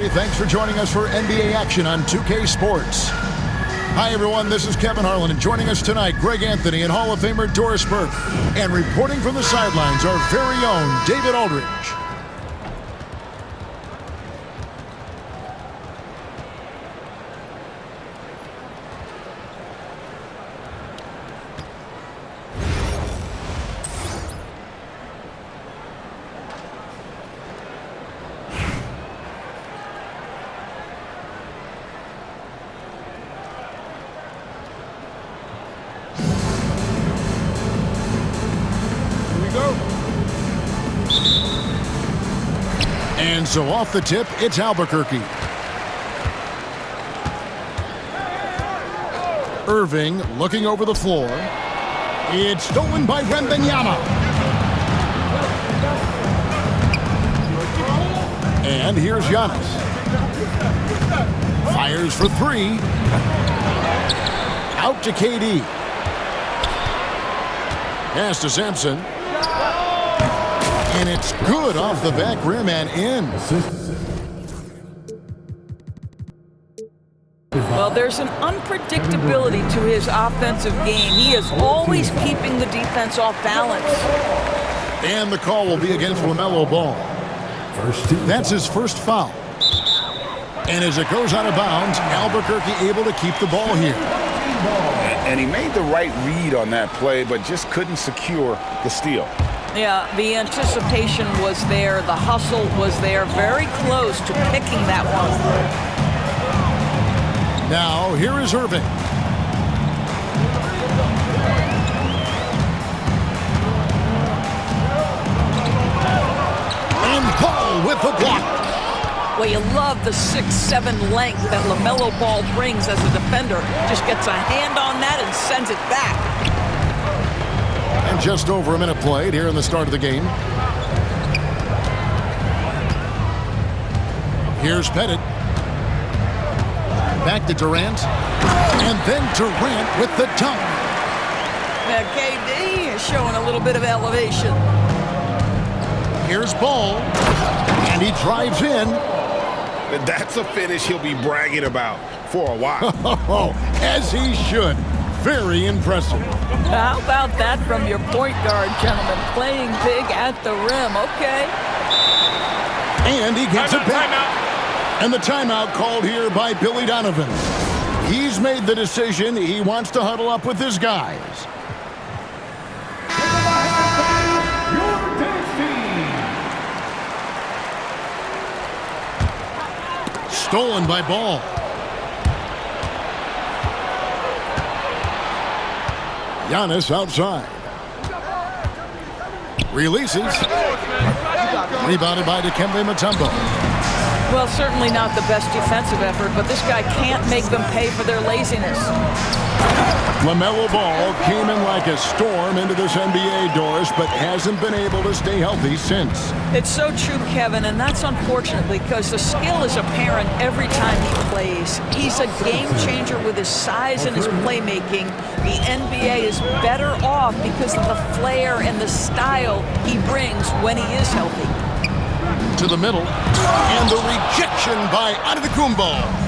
Hey, thanks for joining us for NBA action on 2K Sports. Hi, everyone. This is Kevin Harlan, and joining us tonight, Greg Anthony and Hall of Famer Doris Burke. And reporting from the sidelines, our very own David Aldridge. And so off the tip, it's Albuquerque. Irving looking over the floor. It's stolen by Wembanyama. And here's Giannis. Fires for three. Out to KD. Pass to Sampson. And it's good off the back rim and in. Well, there's an unpredictability to his offensive game. He is always keeping the defense off balance. And the call will be against LaMelo Ball. That's his first foul. And as it goes out of bounds, Albuquerque able to keep the ball here. And he made the right read on that play, but just couldn't secure the steal. Yeah, the anticipation was there. The hustle was there. Very close to picking that one. Now, here is Irving. And Paul with the block. Well, you love the 6'7" length that LaMelo Ball brings as a defender. Just gets a hand on that and sends it back. And just over a minute played here in the start of the game. Here's Pettit. Back to Durant. And then Durant with the dunk. Now KD is showing a little bit of elevation. Here's Ball. And he drives in. That's a finish he'll be bragging about for a while. As he should. Very impressive. How about that from your point guard, gentlemen? Playing big at the rim. Okay. And he gets it back. And the timeout called here by Billy Donovan. He's made the decision. He wants to huddle up with his guys. Stolen by Ball. Giannis outside. Releases. Rebounded by Dikembe Mutombo. Well, certainly not the best defensive effort, but this guy can't make them pay for their laziness. LaMelo Ball came in like a storm into this NBA, Doris, but hasn't been able to stay healthy since. It's so true, Kevin, and that's unfortunate because the skill is apparent every time he plays. He's a game changer with his size and his playmaking. The NBA is better off because of the flair and the style he brings when he is healthy. To the middle, and the rejection by Antetokounmpo.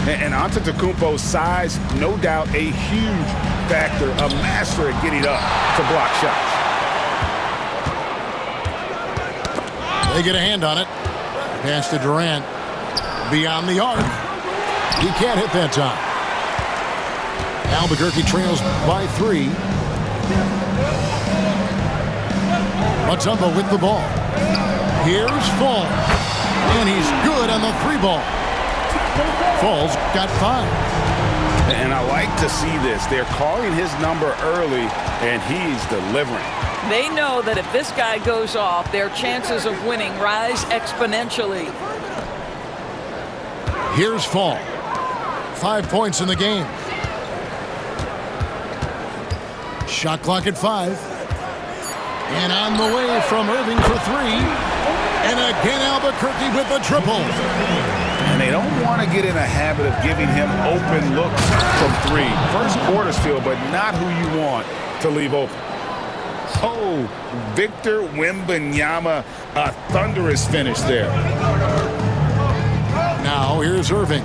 And Antetokounmpo's size, no doubt a huge factor, a master at getting up to block shots. They get a hand on it. Pass to Durant. Beyond the arc. He can't hit that time. Albuquerque trails by 3. Mutombo with the ball. Here's Fall. And he's good on the 3-ball. Fall's got 5. And I like to see this. They're calling his number early, and he's delivering. They know that if this guy goes off, their chances of winning rise exponentially. Here's Fall. 5 points in the game. Shot clock at 5. And on the way from Irving for 3. And again, Albuquerque with the triple. And they don't want to get in a habit of giving him open looks from 3. First quarter still, but not who you want to leave open. Oh, Victor Wembanyama, a thunderous finish there. Now here's Irving.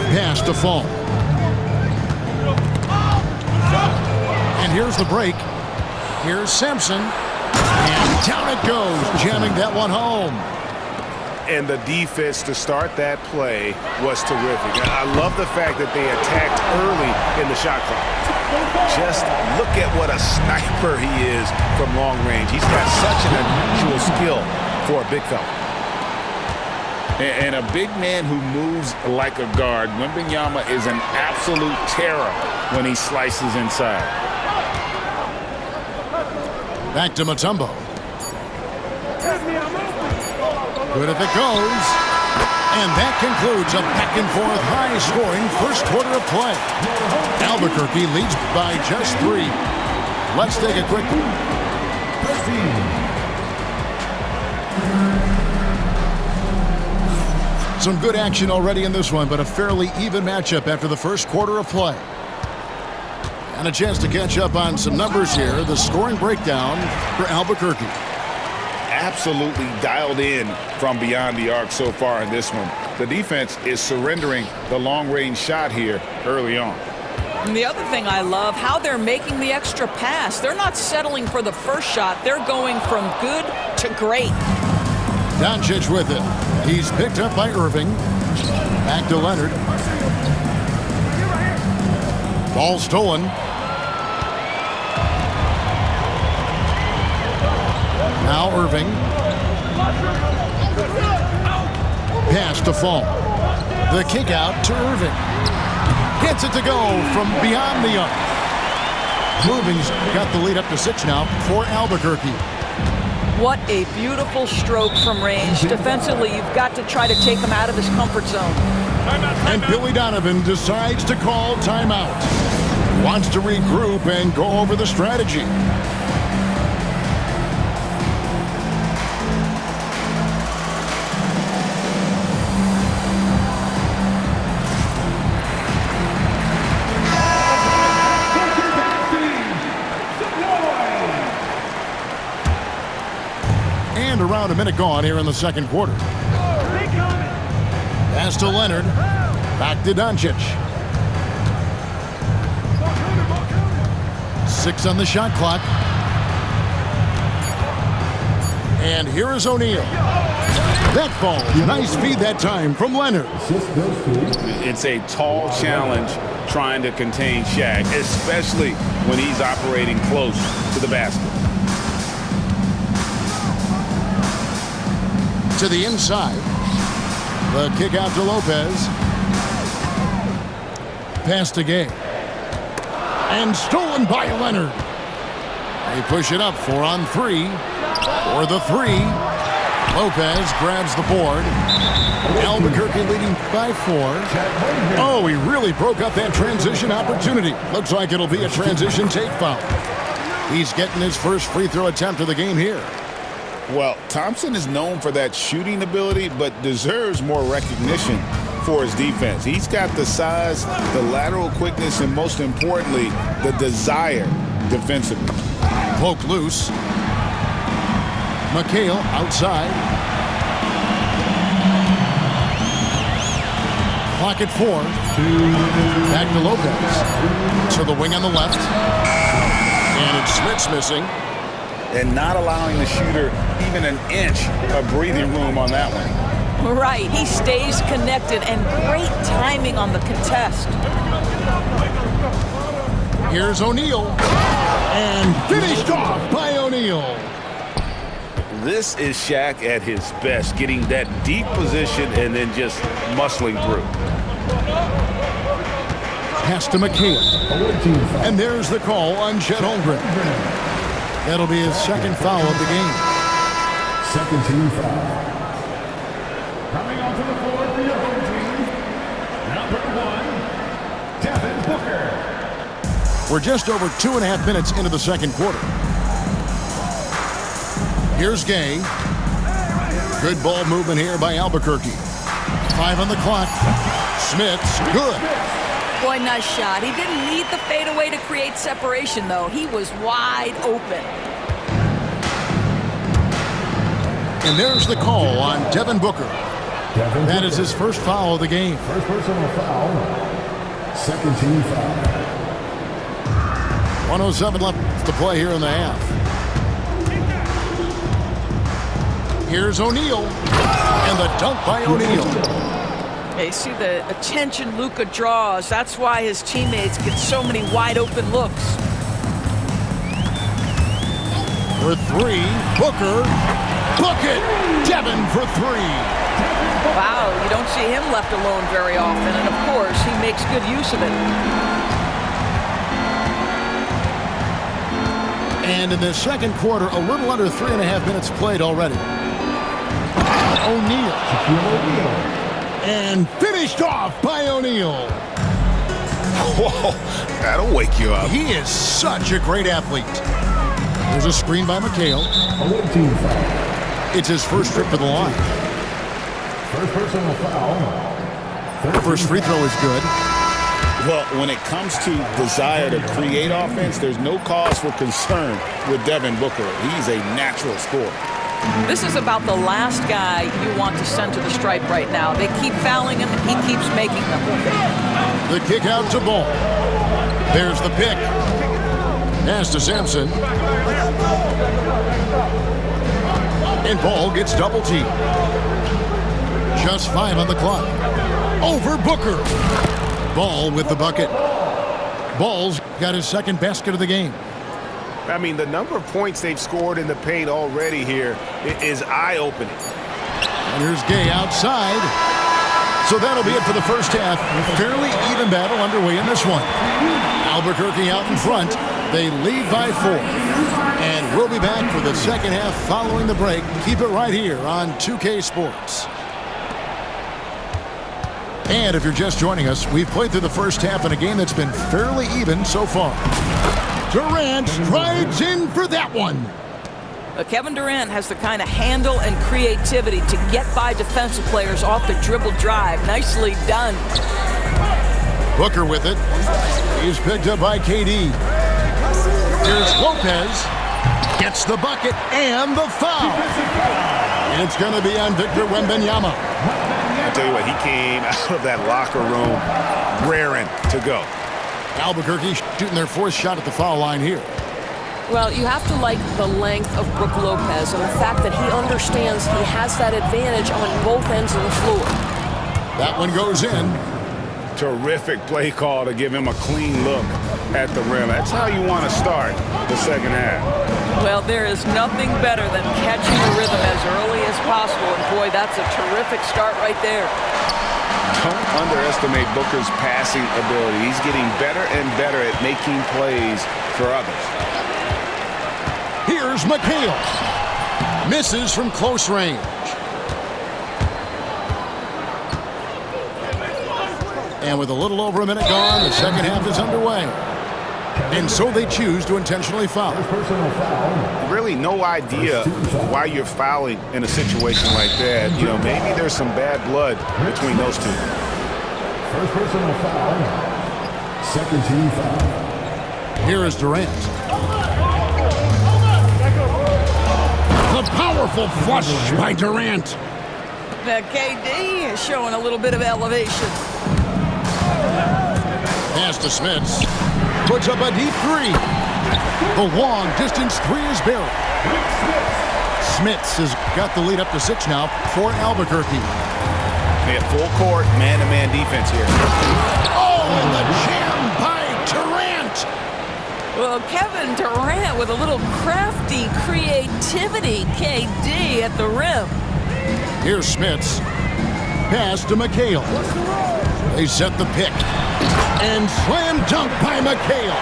Pass to Fall. And here's the break. Here's Sampson. And down it goes, jamming that one home. And the defense to start that play was terrific. I love the fact that they attacked early in the shot clock. Just look at what a sniper he is from long range. He's got such an unusual skill for a big fella. And a big man who moves like a guard. Wembanyama is an absolute terror when he slices inside. Back to Mutombo. Good if it goes. And that concludes a back-and-forth, high-scoring first quarter of play. Albuquerque leads by just 3. Let's take a quick look. Some good action already in this one, but a fairly even matchup after the first quarter of play. And a chance to catch up on some numbers here. The scoring breakdown for Albuquerque. Absolutely dialed in from beyond the arc so far in this one. The defense is surrendering the long-range shot here early on. And the other thing I love, how they're making the extra pass. They're not settling for the first shot. They're going from good to great. Doncic with it. He's picked up by Irving. Back to Leonard. Ball stolen. Now Irving. Pass to Fall. The kick out to Irving. Gets it to go from beyond the arc. Irving's got the lead up to 6 now for Albuquerque. What a beautiful stroke from range. Defensively, you've got to try to take him out of his comfort zone. And Billy Donovan decides to call timeout. Wants to regroup and go over the strategy. And around a minute gone here in the second quarter. Pass to Leonard. Back to Doncic. 6 on the shot clock. And here is O'Neal. That falls. Nice feed that time from Leonard. It's a tall challenge trying to contain Shaq, especially when he's operating close to the basket. To the inside. The kick out to Lopez. Pass to Gay. And stolen by Leonard. They push it up 4 on 3. For the 3. Lopez grabs the board. Albuquerque leading by 4. Oh, he really broke up that transition opportunity. Looks like it'll be a transition take foul. He's getting his first free throw attempt of the game here. Well, Thompson is known for that shooting ability, but deserves more recognition for his defense. He's got the size, the lateral quickness, and most importantly, the desire defensively. Poke loose. McHale outside. Clock at 4. Back to Lopez. To the wing on the left. And it's Smith's missing. And not allowing the shooter even an inch of breathing room on that one. Right, he stays connected, and great timing on the contest. Here's O'Neal. And finished off by O'Neal. This is Shaq at his best, getting that deep position and then just muscling through. Pass to McHale. And there's the call on Chet Holmgren. That'll be his second foul of the game. Second team foul. Coming onto the floor for your home team, number 1, Devin Booker. We're just over 2.5 minutes into the second quarter. Here's Gay. Good ball movement here by Albuquerque. 5 on the clock. Smith's good. Boy, nice shot. He didn't need the fadeaway to create separation, though. He was wide open. And there's the call on Devin Booker. That is his first foul of the game. First personal foul. Second team foul. 1:07 left to play here in the half. Here's O'Neal, and the dunk by O'Neal. You see the attention Luka draws. That's why his teammates get so many wide open looks. For three, Booker. Book it! Devin for three. Wow, you don't see him left alone very often, and of course, he makes good use of it. And in the second quarter, a little under 3.5 minutes played already. O'Neal. And finished off by O'Neal. Whoa, that'll wake you up. He is such a great athlete. There's a screen by McHale. It's his first trip to the line. First personal foul. The first free throw is good. Well, when it comes to desire to create offense, there's no cause for concern with Devin Booker. He's a natural scorer. This is about the last guy you want to send to the stripe right now. They keep fouling him, and he keeps making them. The kick out to Ball. There's the pick. Pass to Sampson. And Ball gets double teamed. Just 5 on the clock. Over Booker. Ball with the bucket. Ball's got his second basket of the game. I mean, the number of points they've scored in the paint already here is eye-opening. And here's Gay outside. So that'll be it for the first half. Fairly even battle underway in this one. Albuquerque out in front. They lead by 4. And we'll be back for the second half following the break. Keep it right here on 2K Sports. And if you're just joining us, we've played through the first half in a game that's been fairly even so far. Durant strides in for that one. Kevin Durant has the kind of handle and creativity to get by defensive players off the dribble drive. Nicely done. Booker with it. He's picked up by KD. Here's Lopez. Gets the bucket and the foul. And it's going to be on Victor Wembanyama. I tell you what, he came out of that locker room raring to go. Albuquerque shooting their fourth shot at the foul line here. Well, you have to like the length of Brook Lopez and the fact that he understands he has that advantage on both ends of the floor. That one goes in. Terrific play call to give him a clean look at the rim. That's how you want to start the second half. Well, there is nothing better than catching the rhythm as early as possible. And boy, that's a terrific start right there. Don't underestimate Booker's passing ability. He's getting better and better at making plays for others. Here's McHale. Misses from close range. And with a little over a minute gone, the second half is underway. And so they choose to intentionally foul. Really no idea why you're fouling in a situation like that. You know, maybe there's some bad blood between those two. First personal foul. Second team foul. Here is Durant. The powerful flush by Durant. Now, KD is showing a little bit of elevation. Pass to Smits. Puts up a deep three. The long distance three is buried. Smits has got the lead up to 6 now for Albuquerque. They have full court, man-to-man defense here. Oh, and the jam by Durant. Well, Kevin Durant with a little crafty creativity. KD at the rim. Here's Smits. Pass to McHale. They set the pick. And slam dunk by McHale.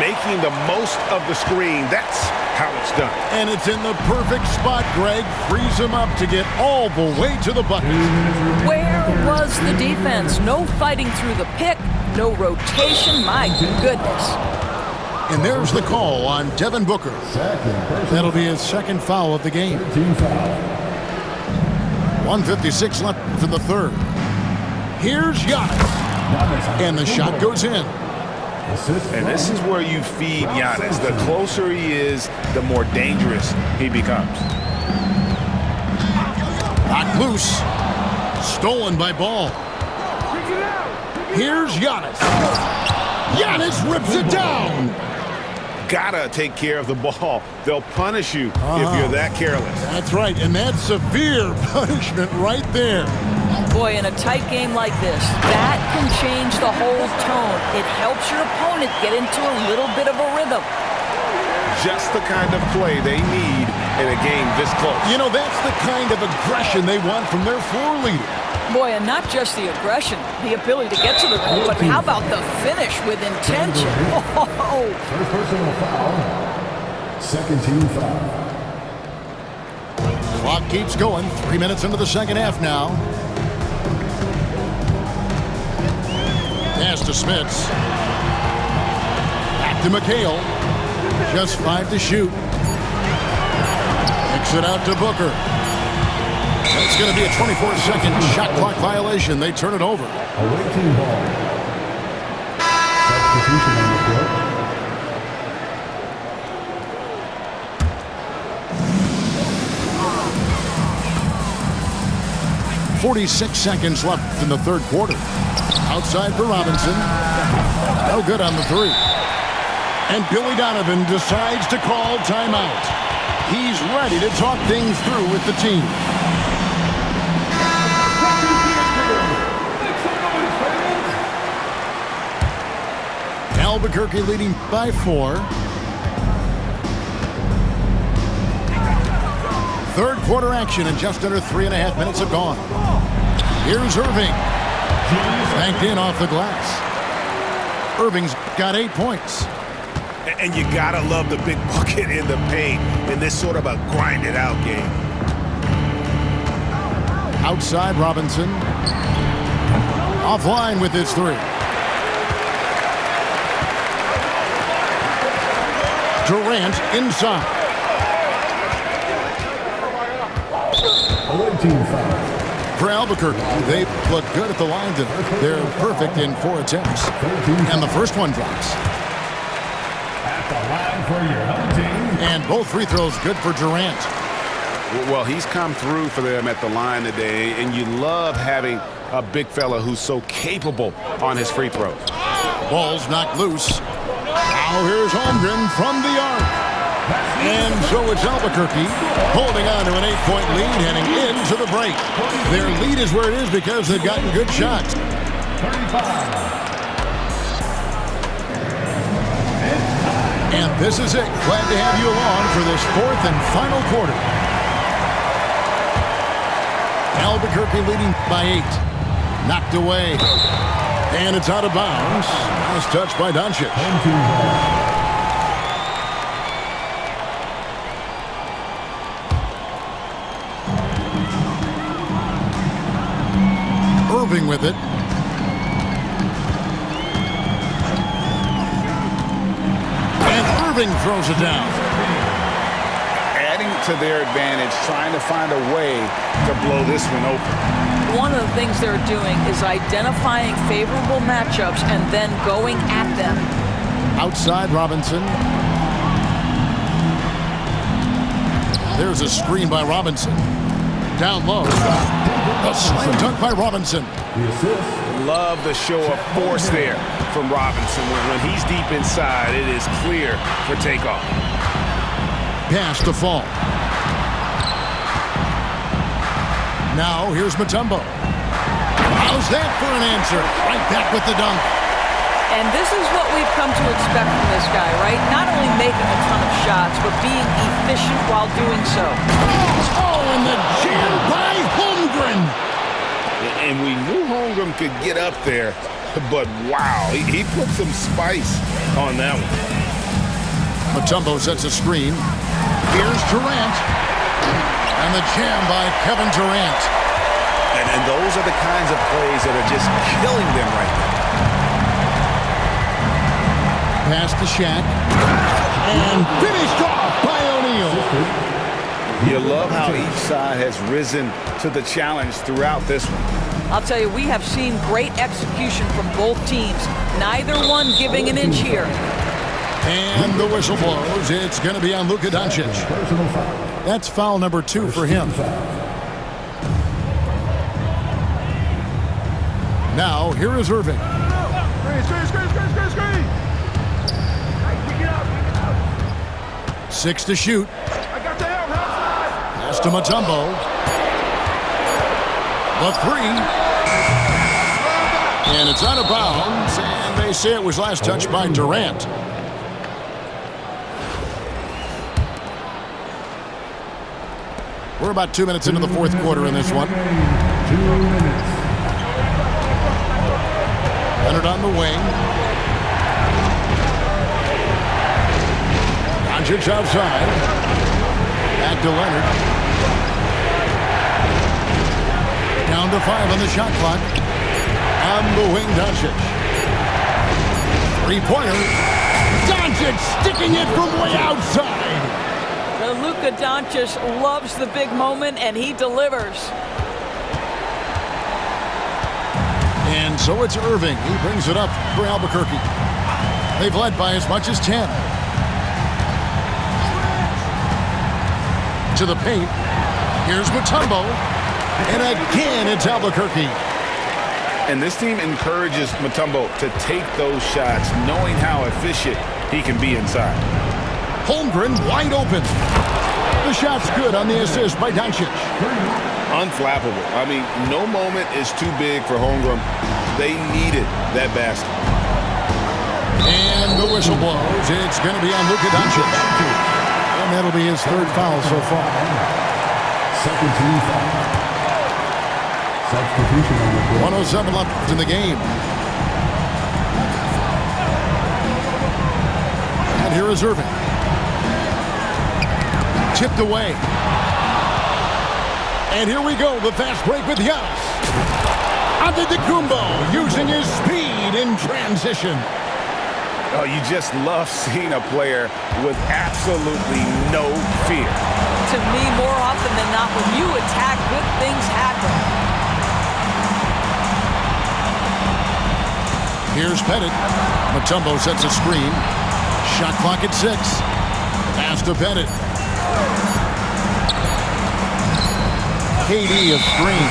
Making the most of the screen. That's how it's done. And it's in the perfect spot, Greg. Frees him up to get all the way to the bucket. Where was the defense? No fighting through the pick. No rotation. My goodness. And there's the call on Devin Booker. That'll be his second foul of the game. 1:56 left for the third. Here's Giannis. And the shot goes in. And this is where you feed Giannis. The closer he is, the more dangerous he becomes. Knocked loose. stolen by Ball. Here's Giannis. Giannis rips it down. Gotta take care of the ball. They'll punish you if you're that careless. That's right, and that's severe punishment right there. Boy, in a tight game like this, that can change the whole tone. It helps your opponent get into a little bit of a rhythm. Just the kind of play they need in a game this close. You know, that's the kind of aggression they want from their floor leader. Boy, and not just the aggression, the ability to get to the rim, but how about the finish with intention? Oh. First personal foul. Second team foul. Clock keeps going. 3 minutes into the second half now. Pass to Smits. Back to McHale. Just 5 to shoot. Kicks it out to Booker. It's going to be a 24-second shot clock violation. They turn it over. Away team ball. Substitution on the court. 46 seconds left in the third quarter. Outside for Robinson. No good on the three. And Billy Donovan decides to call timeout. He's ready to talk things through with the team. Albuquerque leading by 4. Third quarter action, and just under 3.5 minutes have gone. Here's Irving. Banked in off the glass. Irving's got 8 points. And you gotta love the big bucket in the paint in this sort of a grinded-out game. Outside Robinson. Offline with his 3. Durant inside. Away team foul. For Albuquerque, they look good at the line today. They're perfect in 4 attempts. And the first one drops. At the line for your home team. And both free throws good for Durant. Well, he's come through for them at the line today, and you love having a big fella who's so capable on his free throws. Ball's knocked loose. Now here's Holmgren from the arc. And so it's Albuquerque holding on to an 8-point lead heading into the break. Their lead is where it is because they've gotten good shots. 35. And this is it. Glad to have you along for this 4th and final quarter. Albuquerque leading by 8. Knocked away. And it's out of bounds. Nice touch by Doncic. Irving with it. And Irving throws it down. Adding to their advantage, trying to find a way to blow this one open. One of the things they're doing is identifying favorable matchups and then going at them. Outside Robinson. There's a screen by Robinson. Down low. A slam dunk by Robinson. Love the show of force there from Robinson. When he's deep inside, it is clear for takeoff. Pass to Fall. Now here's Mutombo. How's that for an answer? Right back with the dunk. And this is what we've come to expect from this guy, right? Not only making a ton of shots, but being efficient while doing so. Oh, and the jam by Holmgren. And we knew Holmgren could get up there, but wow, he put some spice on that one. Mutombo sets a screen. Here's Durant. And the jam by Kevin Durant. And those are the kinds of plays that are just killing them right now. Pass to Shaq. And finished off by O'Neal. You love how each side has risen to the challenge throughout this one. I'll tell you, we have seen great execution from both teams. Neither one giving an inch here. And the whistle blows. It's going to be on Luka Doncic. That's foul number 2 for him. Now, here is Irving. Screen. 6 to shoot. I got the help. Outside. Pass to Mutombo. The 3. And it's out of bounds. And they say it was last touched by Durant. We're about 2 minutes into the fourth quarter in this one. 2 minutes. Leonard on the wing. Doncic outside. Back to Leonard. Down to 5 on the shot clock. On the wing, Doncic. Three-pointer. Doncic sticking it from way outside. Luka Doncic loves the big moment, and he delivers. And so it's Irving. He brings it up for Albuquerque. They've led by as much as 10. To the paint. Here's Mutombo. And again, it's Albuquerque. And this team encourages Mutombo to take those shots, knowing how efficient he can be inside. Holmgren wide open. The shot's good on the assist by Doncic. Unflappable. I mean, no moment is too big for Holmgren. They needed that basket. And the whistle blows. It's going to be on Luka Doncic. And that'll be his third foul so far. Second team foul. Substitution on the board. 107 left in the game. And here is Irving. Tipped away. And here we go, the fast break with Giannis. Antetokounmpo using his speed in transition. Oh, you just love seeing a player with absolutely no fear. To me, more often than not, when you attack, good things happen. Here's Pettit. Mutombo sets a screen. Shot clock at 6. Pass to Pettit. KD of screen.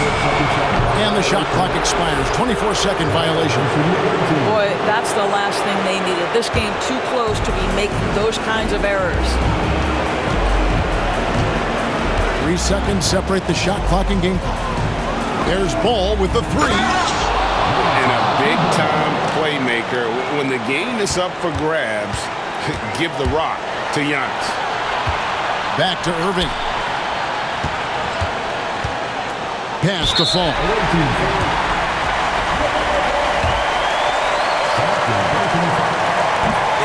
And the shot clock expires. 24-second violation. Boy, that's the last thing they needed. This game too close to be making those kinds of errors. 3 seconds separate the shot clock and game clock. There's Ball with the 3. And a big-time playmaker. When the game is up for grabs, give the rock to Giannis. Back to Irving. Pass to Fall.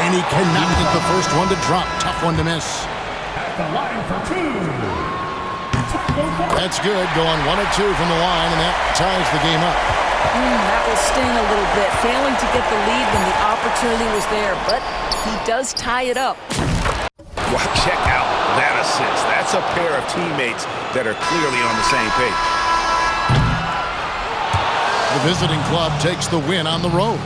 And he cannot get the first one to drop. Tough one to miss. At the line for 2. That's good. Going 1 of 2 from the line, and that ties the game up. That will sting a little bit. Failing to get the lead when the opportunity was there, but he does tie it up. Well, check out that assist. That's a pair of teammates that are clearly on the same page. The visiting club takes the win on the road.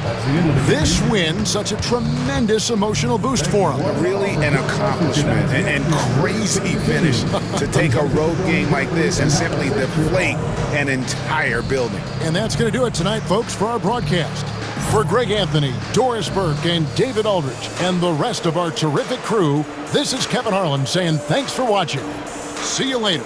This win, such a tremendous emotional boost for them. Really an accomplishment and crazy finish to take a road game like this and simply deflate an entire building. And that's going to do it tonight, folks, for our broadcast. For Greg Anthony, Doris Burke, and David Aldridge, and the rest of our terrific crew, this is Kevin Harlan saying thanks for watching. See you later.